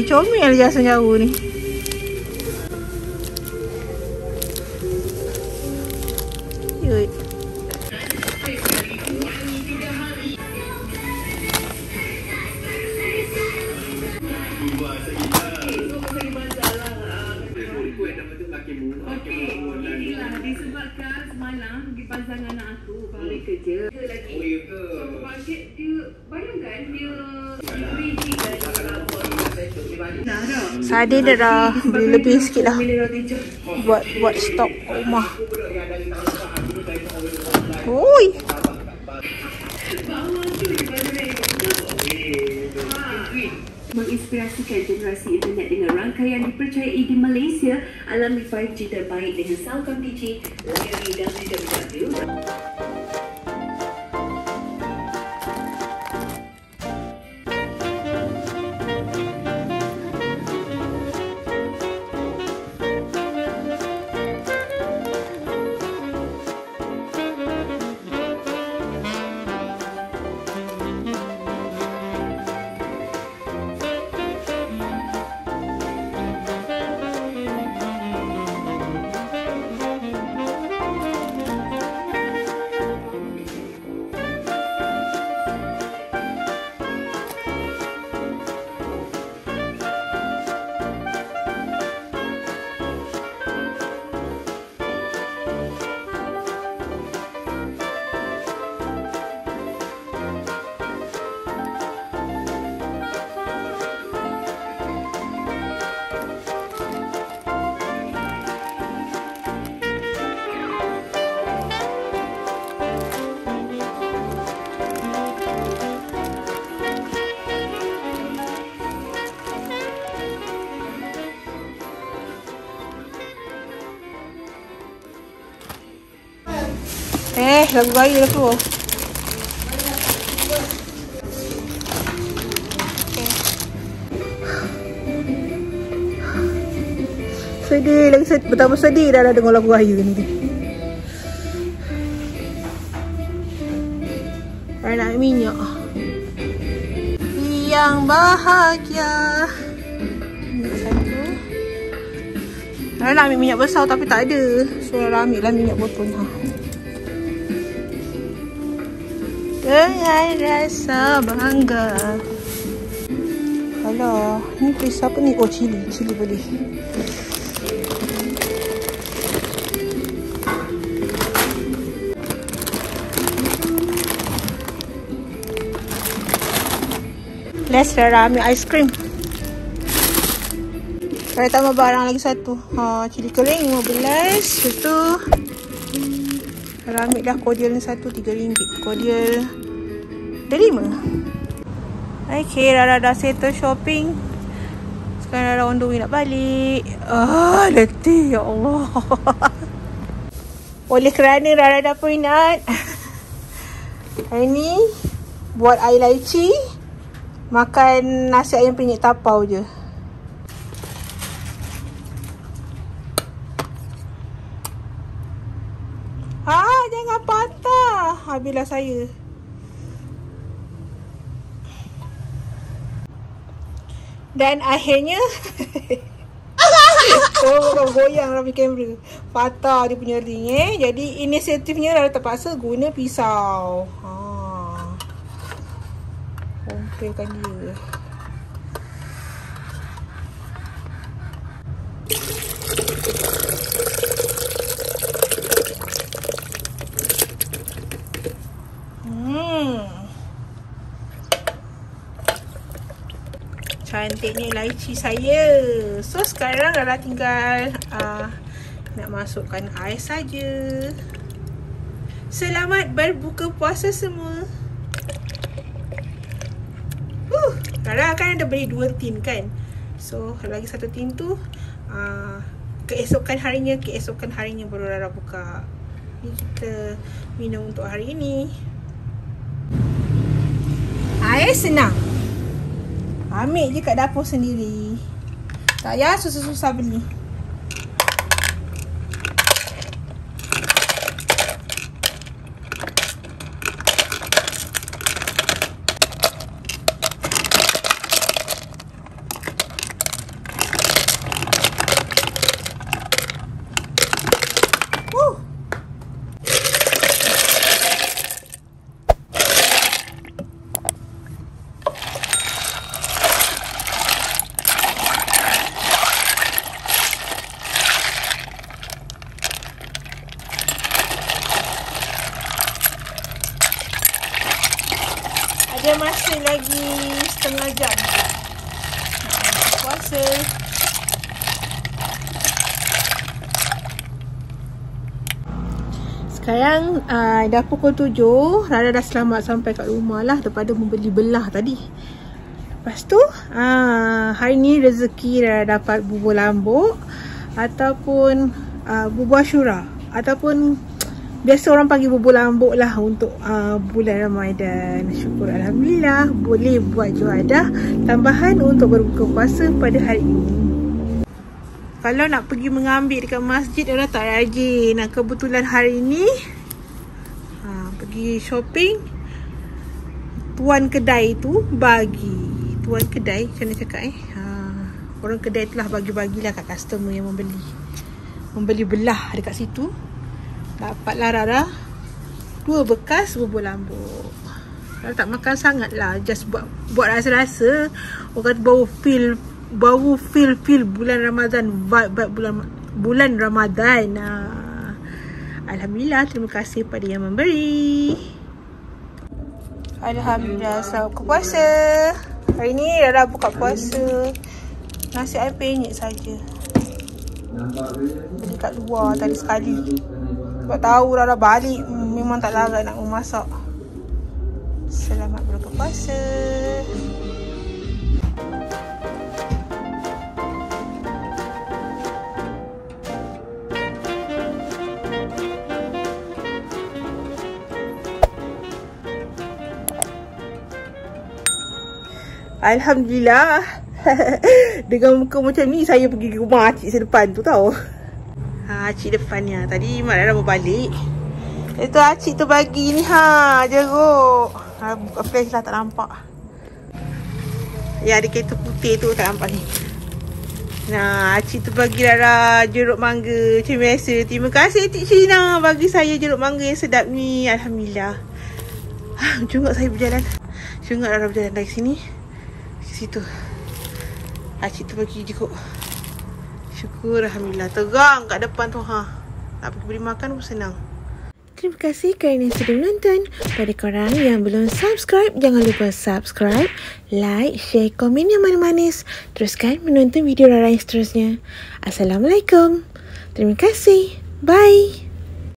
comel je senjawa ni. Yuk. Disebabkan semalam pergi bazar dengan anak aku balik kerja lagi. So market dia bayangkan dia Sadi dia dah beli lebih sikit lah buat stok rumah. Oi. Menginspirasikan generasi internet dengan rangkaian dipercayai di Malaysia. Alami 5G terbaik dengan Celcom Digi. Layari www. Lagu gaya lah tu. Sedih lagi, betapa sedih dah dengar lagu gaya ni. Saya nak minyak. Yang bahagia. Satu. Saya nak ambil minyak besar tapi tak ada. So ambil lah minyak botol. Dengan rasa bangga. Alah, ni paste apa ni? Oh, cili boleh. Let's ambil ice cream. Saya tambah barang lagi satu. Cili kering 15. Lepas tu Rara ambil dah cordial ni satu RM3. Cordial dah 5. Okay, Rara dah settle shopping. Sekarang Rara on the way nak balik. Letih ya Allah. Oleh kerana Rara dah penat, hari ni buat air lychee, makan nasi ayam penyet tapau je. Jangan patah. Habislah saya. Dan akhirnya goyang Rafi kamera. Patah dia punya ring Jadi inisiatifnya Rara terpaksa guna pisau. Kompilkan dia. Cantiknya lychee saya. So sekarang Rara tinggal nak masukkan air saja. Selamat berbuka puasa semua. Rara kan ada beli 2 tin kan. So lagi 1 tin tu keesokan harinya baru Rara buka. Ni kita minum untuk hari ini. Air senang. Ambil je kat dapur sendiri. Tak payah susah-susah beli. Dia masih lagi setengah jam puasa. Sekarang dah pukul 7. Rara dah selamat sampai kat rumah lah daripada membeli belah tadi. Lepas tu hari ni rezeki Rara dapat bubur lambuk ataupun bubur Ashura, ataupun biasa orang panggil bubur lambuk lah untuk bulan Ramadan. Syukur Alhamdulillah boleh buat juadah tambahan untuk berbuka puasa pada hari ini. Kalau nak pergi mengambil dekat masjid, orang tak rajin. Kebetulan hari ni pergi shopping, tuan kedai tu bagi. Tuan kedai, macam mana cakap orang kedai tu lah bagi-bagilah kat customer yang membeli belah dekat situ. Dapatlah Rara 2 bekas bubur lambuk. Rara tak makan sangat lah, just buat rasa-rasa. Orang kata baru feel bulan Ramadan, vibe bulan Ramadan. Alhamdulillah, terima kasih pada yang memberi. Alhamdulillah, selamat buka puasa. Hari ni Rara buka puasa nasi air penyet saja. Beli kat luar tadi sekali. Sebab tahu Rara balik memang tak larat nak memasak. Selamat berbuka puasa. Alhamdulillah. Dengan muka macam ni saya pergi ke rumah acik sedepan tu tau. Acik depannya. Tadi Mak Rara mau balik. Itu acik tu bagi ni jeruk. Buka flash lah tak nampak. Ya ada kereta putih tu tak nampak ni. Nah, acik tu bagi Rara jeruk mangga macam biasa. Terima kasih Cik Cina bagi saya jeruk mangga yang sedap ni. Alhamdulillah. Jom saya berjalan. Jom Rara berjalan dari sini situ. Acik tu bagi jeruk. Syukur Alhamdulillah. Terang kat depan tu nak pergi beli makan pun senang. Terima kasih kerana sudah menonton. Pada korang yang belum subscribe, jangan lupa subscribe, like, share, komen yang manis-manis. Teruskan menonton video Rara yang seterusnya. Assalamualaikum. Terima kasih. Bye.